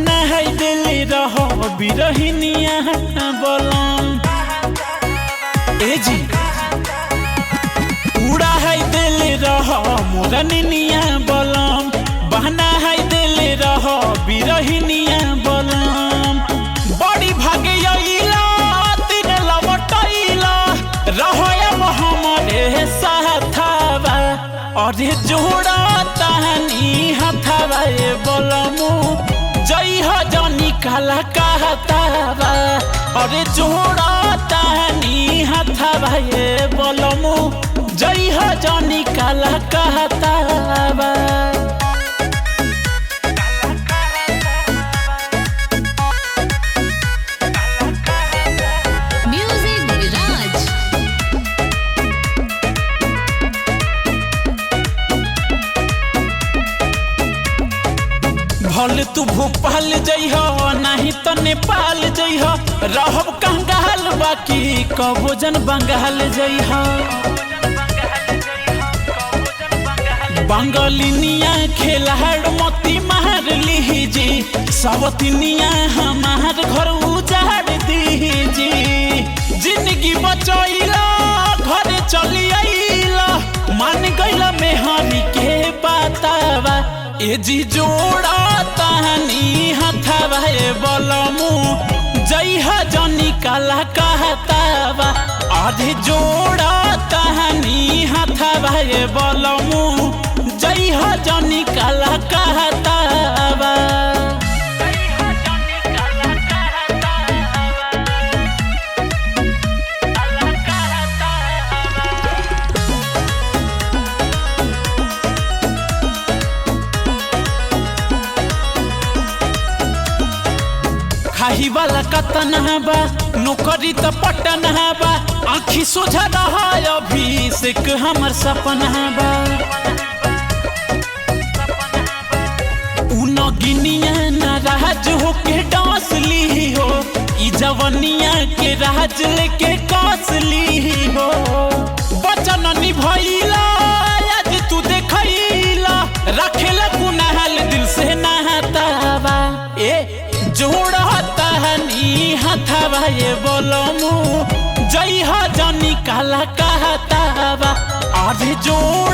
बहना है दिल रहो बिरहिनिया बोलम ए जी उड़ा है दिल रहो मोरनिया बोलम बहना है दिल रहो बिरहिनिया बोलम बड़ी भागे अइला दिन लवटइला रहो हमरे साथवा अरे जोड़ा तहनी हथवा बोलमु जई हो जनी काला कहतावा अरे जोड़ा तहनी हथवा बोलमु जई हो जनी काला कहतावा भले तू भोपाल जइह नहीं तो नेपाल जइह रहब कंगाल बाकी कबो जन बंगाल जइह बंगालिनिया खेलाड़ मोती मार लीजी सवतिनिया हमार घर उजाड़ दीजी जिंदगी बचैला घर चली आइला मान गइला मेहरी के बतावा ए जी जोड़ा तहनी हथवा बोलमु जइह जनी काला कहतावा आधे जोड़ा तहनी हथवा बोलमु जइह जनी काला कहतावा खाही वाला कतन बा नौकरी तो पटन बा आँखी सोझा रहा अभिषेक हमर सपना बा उनगिनिया न राज हो के डांस ली हो ई जवनिया के राज लेके कास ली हो बचन निभैला आज तू देखैला रखेला कुनाल दिल से नहतावा ए जोड़ा तहनी हथवा बोलमु जइह जनी काला कहतावा आधे जोड़